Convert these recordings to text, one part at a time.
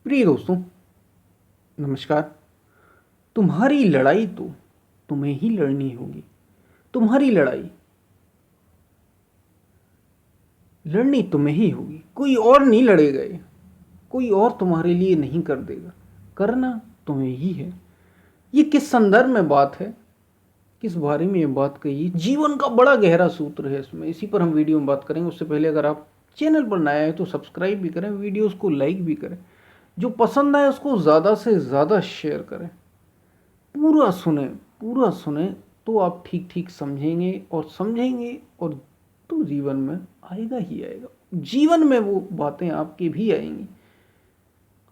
प्रिय दोस्तों, नमस्कार। तुम्हारी लड़ाई तो तुम्हें ही लड़नी होगी। तुम्हारी लड़ाई लड़नी तुम्हें ही होगी। कोई और नहीं लड़ेगा, ये कोई और तुम्हारे लिए नहीं कर देगा। करना तुम्हें ही है। ये किस संदर्भ में बात है, किस बारे में ये बात कही है? जीवन का बड़ा गहरा सूत्र है इसमें। इसी पर हम वीडियो में बात करेंगे। उससे पहले अगर आप चैनल पर नया है तो सब्सक्राइब भी करें, वीडियोस को लाइक भी करें, जो पसंद आए उसको ज़्यादा से ज़्यादा शेयर करें। पूरा सुने, पूरा सुने तो आप ठीक ठीक समझेंगे और तो जीवन में आएगा ही आएगा। जीवन में वो बातें आपके भी आएंगी,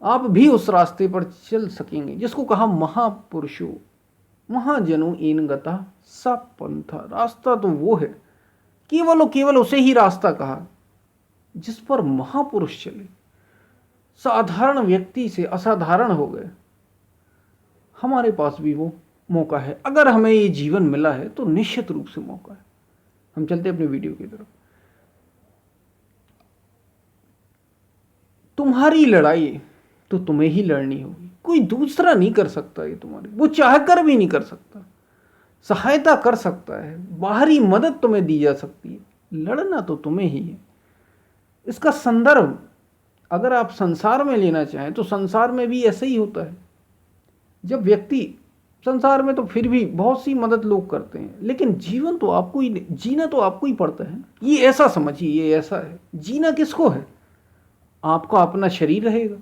आप भी उस रास्ते पर चल सकेंगे जिसको कहा महापुरुषों महाजनों एन गता सा पंथा। रास्ता तो वो है, केवल और केवल उसे ही रास्ता कहा जिस पर महापुरुष चले। साधारण व्यक्ति से असाधारण हो गए। हमारे पास भी वो मौका है। अगर हमें ये जीवन मिला है तो निश्चित रूप से मौका है। हम चलते अपने वीडियो की तरफ। तुम्हारी लड़ाई तो तुम्हें ही लड़नी होगी। कोई दूसरा नहीं कर सकता ये तुम्हारी, वो चाह कर भी नहीं कर सकता। सहायता कर सकता है, बाहरी मदद तुम्हें दी जा सकती है, लड़ना तो तुम्हें ही है। इसका संदर्भ अगर आप संसार में लेना चाहें तो संसार में भी ऐसा ही होता है। जब व्यक्ति संसार में तो फिर भी बहुत सी मदद लोग करते हैं, लेकिन जीवन तो आपको ही जीना तो आपको ही पड़ता है। ये ऐसा समझिए, ये ऐसा है। जीना किसको है? आपका अपना शरीर रहेगा।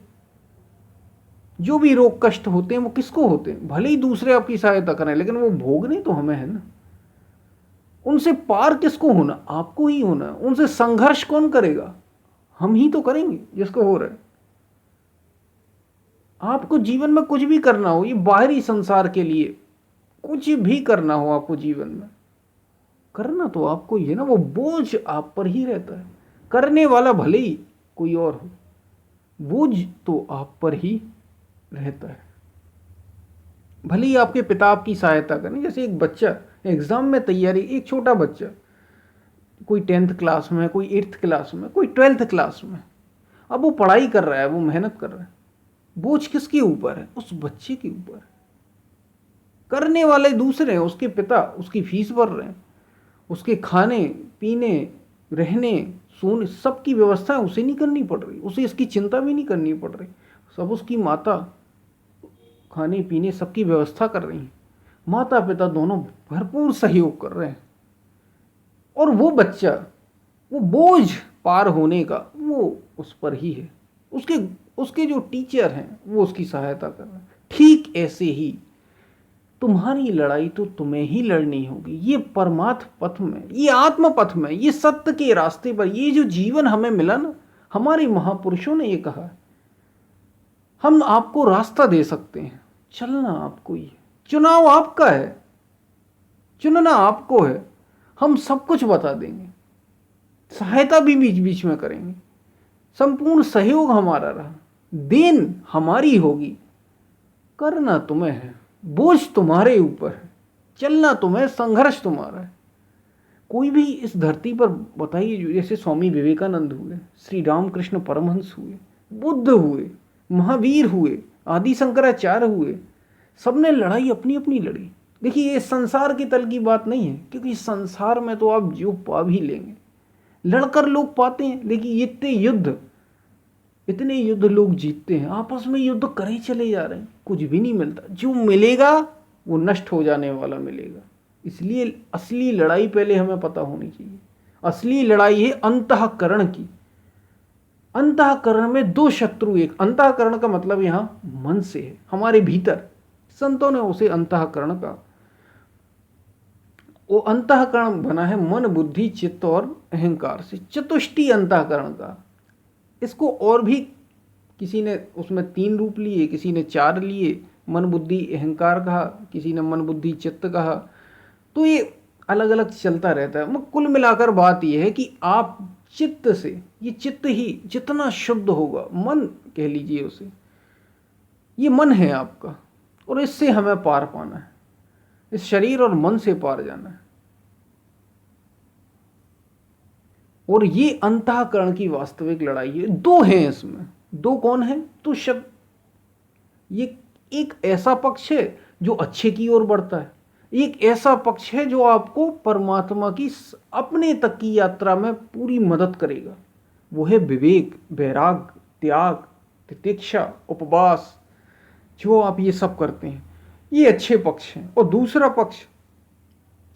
जो भी रोग कष्ट होते हैं वो किसको होते हैं? भले ही दूसरे आपकी सहायता करें, लेकिन वो भोगने तो हमें है ना। उनसे पार किसको होना? आपको ही होना है। उनसे संघर्ष कौन करेगा? हम ही तो करेंगे जिसको हो रहा है। आपको जीवन में कुछ भी करना हो, ये बाहरी संसार के लिए कुछ भी करना हो आपको जीवन में, करना तो आपको ही है ना। वो बोझ आप पर ही रहता है। करने वाला भले ही कोई और हो, बोझ तो आप पर ही रहता है। भले ही आपके पिता आपकी सहायता करें। जैसे एक बच्चा एग्जाम में तैयारी, एक छोटा बच्चा, कोई 10th क्लास में, कोई 8th क्लास में, कोई 12th क्लास में, अब वो पढ़ाई कर रहा है, वो मेहनत कर रहा है। बोझ किसके ऊपर है? उस बच्चे के ऊपर है। करने वाले दूसरे हैं, उसके पिता उसकी फीस भर रहे हैं, उसके खाने पीने रहने सोने सबकी व्यवस्था उसे नहीं करनी पड़ रही, उसे इसकी चिंता भी नहीं करनी पड़ रही। सब उसकी माता खाने पीने सबकी व्यवस्था कर रही हैं। माता पिता दोनों भरपूर सहयोग कर रहे हैं। और वो बच्चा, वो बोझ पार होने का वो उस पर ही है। उसके उसके जो टीचर हैं वो उसकी सहायता कर रहे हैं। ठीक ऐसे ही तुम्हारी लड़ाई तो तुम्हें ही लड़नी होगी। ये परमार्थ पथ में, ये आत्म पथ में, ये सत्य के रास्ते पर, ये जो जीवन हमें मिला ना, हमारे महापुरुषों ने ये कहा, हम आपको रास्ता दे सकते हैं, चलना आपको ही है। चुनाव आपका है, चुनना आपको है। हम सब कुछ बता देंगे, सहायता भी बीच बीच में करेंगे, संपूर्ण सहयोग हमारा रहा, देन हमारी होगी। करना तुम्हें है, बोझ तुम्हारे ऊपर है, चलना तुम्हें, संघर्ष तुम्हारा है। कोई भी इस धरती पर बताइए, जैसे स्वामी विवेकानंद हुए, श्री रामकृष्ण परमहंस हुए, बुद्ध हुए, महावीर हुए, आदि शंकराचार्य हुए, सबने लड़ाई अपनी अपनी लड़ी। देखिए, ये संसार की तल की बात नहीं है, क्योंकि संसार में तो आप जो पा भी लेंगे, लड़कर लोग पाते हैं, लेकिन इतने युद्ध लोग जीतते हैं, आपस में युद्ध करे चले जा रहे हैं, कुछ भी नहीं मिलता। जो मिलेगा वो नष्ट हो जाने वाला मिलेगा। इसलिए असली लड़ाई पहले हमें पता होनी चाहिए। असली लड़ाई है अंतःकरण की। अंतःकरण में दो शत्रु एक, अंतःकरण का मतलब यहां मन से है, हमारे भीतर। संतों ने उसे अंतःकरण कहा। वो अंतःकरण बना है मन बुद्धि चित्त और अहंकार से, चतुष्टय अंतःकरण का। इसको और भी किसी ने उसमें 3 रूप लिए, किसी ने 4 लिए, मन बुद्धि अहंकार कहा, किसी ने मन बुद्धि चित्त कहा। तो ये अलग अलग चलता रहता है। कुल मिलाकर बात यह है कि आप चित्त से, ये चित्त ही जितना शुद्ध होगा, मन कह लीजिए उसे, ये मन है आपका, और इससे हमें पार पाना है, इस शरीर और मन से पार जाना है। और ये अंतःकरण की वास्तविक लड़ाई है। दो हैं इसमें। दो कौन है? तो ये एक ऐसा पक्ष है जो अच्छे की ओर बढ़ता है, एक ऐसा पक्ष है जो आपको परमात्मा की अपने तक की यात्रा में पूरी मदद करेगा। वो है विवेक, वैराग, त्याग, तितिक्षा, उपवास। जो आप ये सब करते हैं, ये अच्छे पक्ष हैं। और दूसरा पक्ष,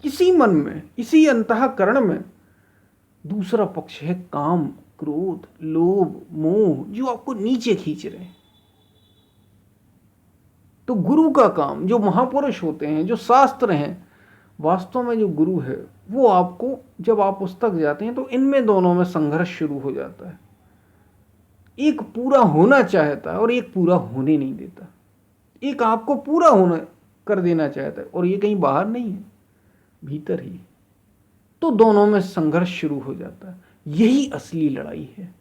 इसी मन में, इसी अंतःकरण में दूसरा पक्ष है काम, क्रोध, लोभ, मोह, जो आपको नीचे खींच रहे हैं। तो गुरु का काम, जो महापुरुष होते हैं, जो शास्त्र हैं, वास्तव में जो गुरु है वो आपको, जब आप उस तक जाते हैं तो इनमें दोनों में संघर्ष शुरू हो जाता है। एक पूरा होना चाहता है और एक पूरा होने नहीं देता। एक आपको पूरा होना कर देना चाहता है और ये कहीं बाहर नहीं है, भीतर ही। तो दोनों में संघर्ष शुरू हो जाता है। यही असली लड़ाई है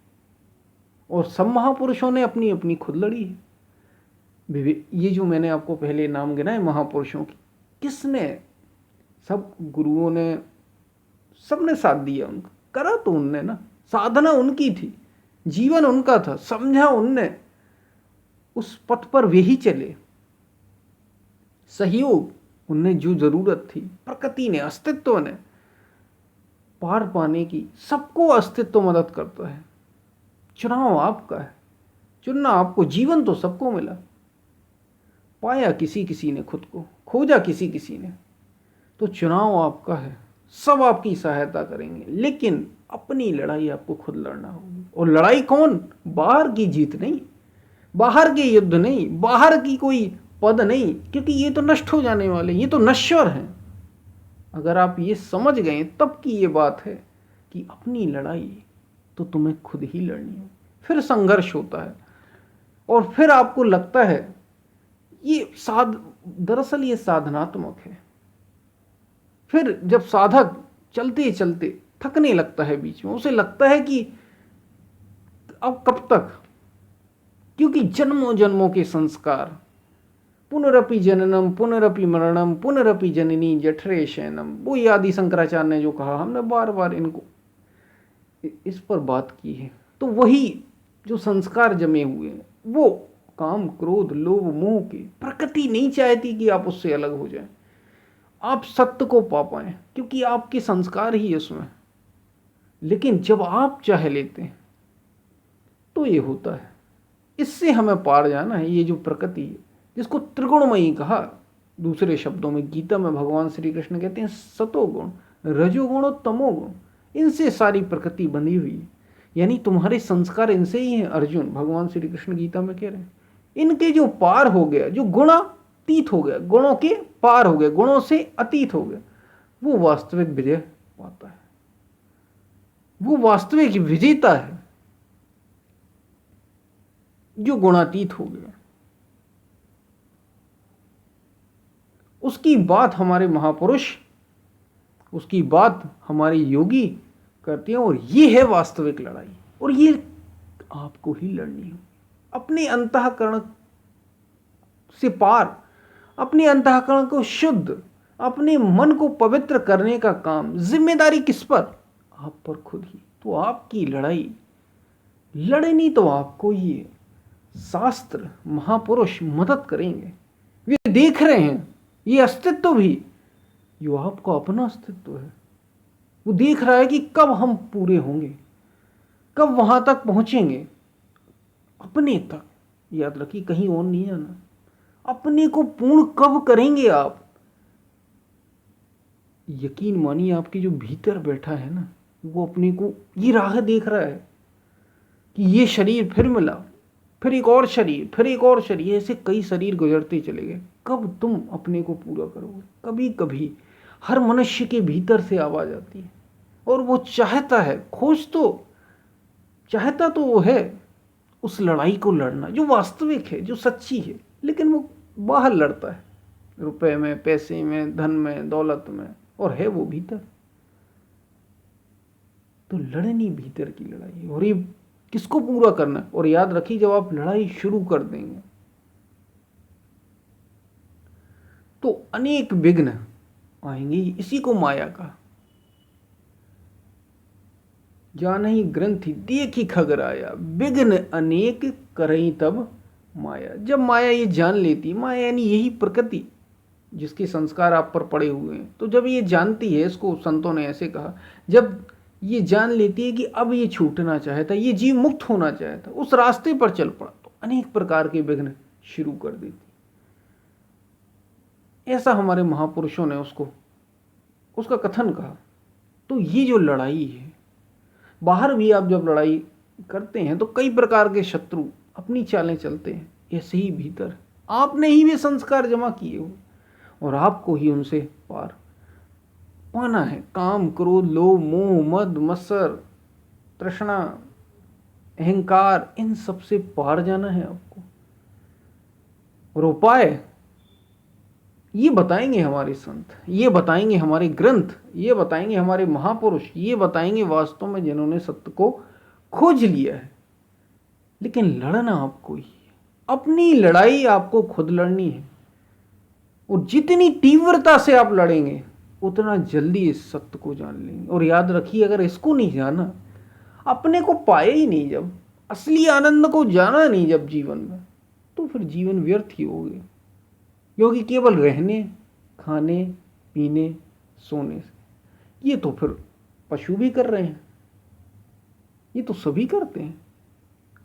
और सब महापुरुषों ने अपनी अपनी खुद लड़ी है। ये जो मैंने आपको पहले नाम गिनाए महापुरुषों की, किसने, सब गुरुओं ने, सबने साथ दिया उनका, करा तो उनने ना, साधना उनकी थी, जीवन उनका था, समझा उनने, उस पथ पर वे ही चले। सहयोग उनने, जो जरूरत थी प्रकृति ने, अस्तित्व ने पार पाने की, सबको अस्तित्व मदद करता है। चुनाव आपका है, चुनना आपको, जीवन तो सबको मिला, पाया किसी किसी ने खुद को, खोजा किसी किसी ने, तो चुनाव आपका है। सब आपकी सहायता करेंगे, लेकिन अपनी लड़ाई आपको खुद लड़ना होगी। और लड़ाई कौन? बाहर की जीत नहीं, बाहर के युद्ध नहीं, बाहर की कोई पद नहीं, क्योंकि ये तो नष्ट हो जाने वाले, ये तो नश्वर हैं। अगर आप ये समझ गए तब की ये बात है कि अपनी लड़ाई तो तुम्हें खुद ही लड़नी है। फिर संघर्ष होता है और फिर आपको लगता है ये दरअसल ये साधनात्मक है। फिर जब साधक चलते चलते थकने लगता है बीच में, उसे लगता है कि अब कब तक, क्योंकि जन्मों जन्मों के संस्कार, पुनरपि जननम पुनरपि मरणम पुनरपि जननी जठरे शयनम, वो आदि शंकराचार्य ने जो कहा, हमने बार बार इनको इस पर बात की है। तो वही जो संस्कार जमे हुए हैं, वो काम, क्रोध, लोभ, मोह की प्रकृति नहीं चाहती कि आप उससे अलग हो जाएं, आप सत्य को पा पाएं, क्योंकि आपके संस्कार ही है उसमें। लेकिन जब आप चाह लेते हैं तो ये होता है। इससे हमें पार जाना है। ये जो प्रकृति है, जिसको त्रिगुणमयी कहा, दूसरे शब्दों में गीता में भगवान श्री कृष्ण कहते हैं सतोगुण, रजोगुण और तमोगुण, इनसे सारी प्रकृति बंधी हुई है। यानी तुम्हारे संस्कार इनसे ही हैं अर्जुन, भगवान श्री कृष्ण गीता में कह रहे हैं। इनके जो पार हो गया, जो गुणातीत हो गया, गुणों के पार हो गया, गुणों से अतीत हो गया, वो वास्तविक विजय पाता है, वो वास्तविक विजेता है जो गुणातीत हो गया। उसकी बात हमारे महापुरुष, उसकी बात हमारे योगी करते हैं। और ये है वास्तविक लड़ाई, और ये आपको ही लड़नी है। अपने अंतःकरण से पार, अपने अंतःकरण को शुद्ध, अपने मन को पवित्र करने का काम, जिम्मेदारी किस पर? आप पर खुद ही। तो आपकी लड़ाई लड़नी तो आपको ही है। शास्त्र, महापुरुष मदद करेंगे, वे देख रहे हैं ये अस्तित्व भी जो आपका अपना अस्तित्व है, वो देख रहा है कि कब हम पूरे होंगे, कब वहां तक पहुंचेंगे, अपने तक। याद रखिए, कहीं और नहीं जाना। अपने को पूर्ण कब करेंगे आप? यकीन मानिए, आपके जो भीतर बैठा है ना, वो अपने को ये राह देख रहा है कि ये शरीर फिर मिला, फिर एक और शरीर, फिर एक और शरीर, ऐसे कई शरीर गुजरते चले गए। कब तुम अपने को पूरा करोगे? कभी कभी हर मनुष्य के भीतर से आवाज आती है और वो चाहता है, खोज तो चाहता तो वो है उस लड़ाई को लड़ना जो वास्तविक है, जो सच्ची है, लेकिन वो बाहर लड़ता है, रुपए में, पैसे में, धन में, दौलत में, और है वो भीतर। तो लड़नी भीतर की लड़ाई है, और ये किसको पूरा करना है? और याद रखिए, जब आप लड़ाई शुरू कर देंगे तो अनेक विघ्न आएंगे। इसी को माया का जानहि ग्रंथि देखी खगराया, विघ्न अनेक करई तब माया, जब माया ये जान लेती, माया यानी यही प्रकृति जिसके संस्कार आप पर पड़े हुए हैं, तो जब ये जानती है, इसको संतों ने ऐसे कहा, जब ये जान लेती है कि अब ये छूटना चाहता, ये जीव मुक्त होना चाहता, उस रास्ते पर चल पड़ा, तो अनेक प्रकार के विघ्न शुरू कर देती। ऐसा हमारे महापुरुषों ने उसका कथन कहा। तो ये जो लड़ाई है, बाहर भी आप जब लड़ाई करते हैं तो कई प्रकार के शत्रु अपनी चालें चलते हैं, ऐसे ही भीतर आपने ही वे संस्कार जमा किए हो और आपको ही उनसे पार पाना है। काम, क्रोध, लोभ, मोह, मद, मत्सर, तृष्णा, अहंकार, इन सब से पार जाना है आपको। और उपाय ये बताएंगे हमारे संत, ये बताएंगे हमारे ग्रंथ, ये बताएंगे हमारे महापुरुष, ये बताएंगे वास्तव में जिन्होंने सत्य को खोज लिया है। लेकिन लड़ना आपको ही है, अपनी लड़ाई आपको खुद लड़नी है। और जितनी तीव्रता से आप लड़ेंगे उतना जल्दी इस सत्य को जान लेंगे। और याद रखिए, अगर इसको नहीं जाना, अपने को पाए ही नहीं, जब असली आनंद को जाना नहीं जब जीवन में, तो फिर जीवन व्यर्थ ही हो गया। क्योंकि केवल रहने, खाने, पीने, सोने से, ये तो फिर पशु भी कर रहे हैं, ये तो सभी करते हैं।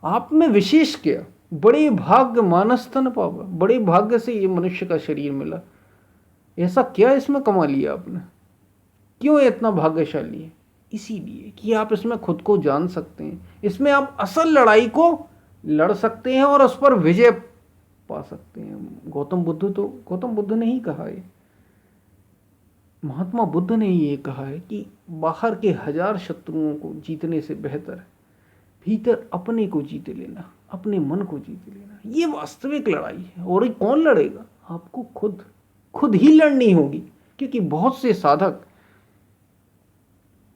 आप में विशेष क्या? बड़े भाग्य मानस तन पावा, बड़े भाग्य से ये मनुष्य का शरीर मिला। ऐसा क्या इसमें कमा लिया आपने? क्यों इतना भाग्यशाली है? इसीलिए कि आप इसमें खुद को जान सकते हैं, इसमें आप असल लड़ाई को लड़ सकते हैं और उस पर विजय पा सकते हैं। गौतम बुद्ध ने ही कहा है, महात्मा बुद्ध ने ही ये कहा है कि बाहर के 1000 शत्रुओं को जीतने से बेहतर है भीतर अपने को जीत लेना, अपने मन को जीत लेना। ये वास्तविक लड़ाई है। और ये कौन लड़ेगा? आपको खुद ही लड़नी होगी। क्योंकि बहुत से साधक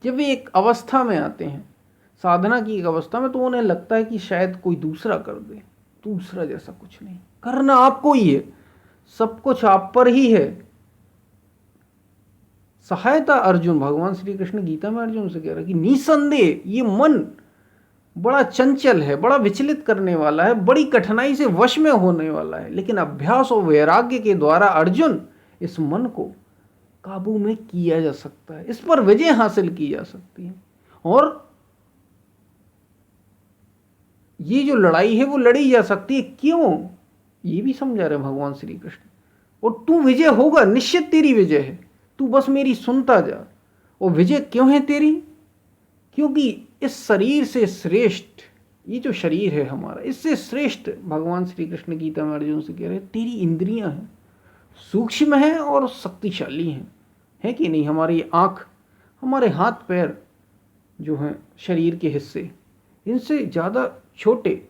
जब वे एक अवस्था में आते हैं, साधना की एक अवस्था में, तो उन्हें लगता है कि शायद कोई दूसरा कर दे। दूसरा जैसा कुछ नहीं, करना आपको ही है, सब कुछ आप पर ही है। सहायता अर्जुन, भगवान श्री कृष्ण गीता में अर्जुन से कह रहा है कि निसंदेह ये मन बड़ा चंचल है, बड़ा विचलित करने वाला है, बड़ी कठिनाई से वश में होने वाला है। लेकिन अभ्यास और वैराग्य के द्वारा अर्जुन इस मन को काबू में किया जा सकता है, इस पर विजय हासिल की जा सकती है। और ये जो लड़ाई है वो लड़ी जा सकती है। क्यों? ये भी समझा रहे भगवान श्री कृष्ण। और तू विजय होगा, निश्चित तेरी विजय है, तू बस मेरी सुनता जा। और विजय क्यों है तेरी? क्योंकि इस शरीर से श्रेष्ठ, ये जो शरीर है हमारा, इससे श्रेष्ठ भगवान श्री कृष्ण गीता में अर्जुन से कह रहे हैं, तेरी इंद्रियां हैं, सूक्ष्म हैं और शक्तिशाली हैं, है कि नहीं? हमारी आँख, हमारे हाथ पैर जो हैं शरीर के हिस्से, इनसे ज़्यादा छोटे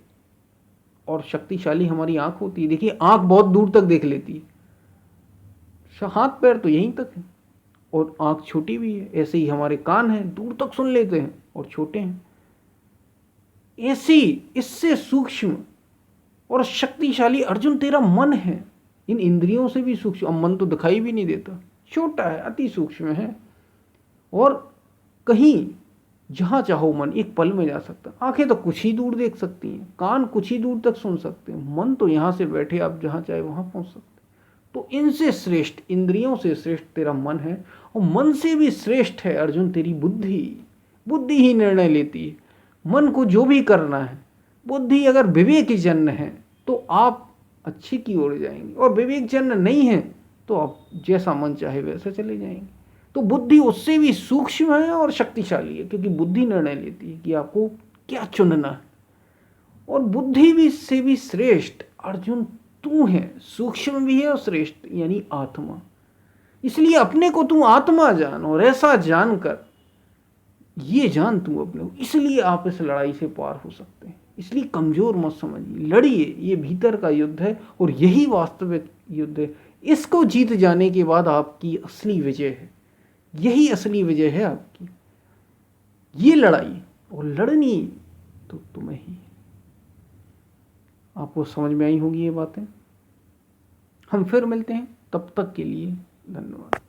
और शक्तिशाली हमारी आँख होती है। देखिए, आँख बहुत दूर तक देख लेती है, हाथ पैर तो यहीं तक है और आँख छोटी भी है। ऐसे ही हमारे कान हैं, दूर तक सुन लेते हैं और छोटे हैं। ऐसी इससे सूक्ष्म और शक्तिशाली अर्जुन तेरा मन है, इन इंद्रियों से भी सूक्ष्म। अब मन तो दिखाई भी नहीं देता, छोटा है, अति सूक्ष्म है, और कहीं जहाँ चाहो मन एक पल में जा सकता है। आंखें तो कुछ ही दूर देख सकती हैं, कान कुछ ही दूर तक सुन सकते हैं, मन तो यहाँ से बैठे आप जहाँ चाहे वहाँ पहुँच सकते हैं। तो इनसे श्रेष्ठ, इंद्रियों से श्रेष्ठ तेरा मन है, और मन से भी श्रेष्ठ है अर्जुन तेरी बुद्धि। बुद्धि ही निर्णय लेती है, मन को जो भी करना है। बुद्धि अगर विवेक जन्य है तो आप अच्छे की ओर जाएंगे, और विवेक जन्य नहीं है तो आप जैसा मन चाहे वैसे चले जाएंगे। तो बुद्धि उससे भी सूक्ष्म है और शक्तिशाली है, क्योंकि बुद्धि निर्णय लेती है कि आपको क्या चुनना है। और बुद्धि भी से भी श्रेष्ठ अर्जुन तू है, सूक्ष्म भी है और श्रेष्ठ, यानी आत्मा। इसलिए अपने को तू आत्मा जान, और ऐसा जानकर ये जान तू अपने को, इसलिए आप इस लड़ाई से पार हो सकते हैं। इसलिए कमजोर मत समझिए, लड़िए। ये भीतर का युद्ध है और यही वास्तविक युद्ध है। इसको जीत जाने के बाद आपकी असली विजय है, यही असली विजय है आपकी, ये लड़ाई। और लड़नी तो तुम्हें ही। आपको समझ में आई होगी ये बातें। हम फिर मिलते हैं, तब तक के लिए धन्यवाद।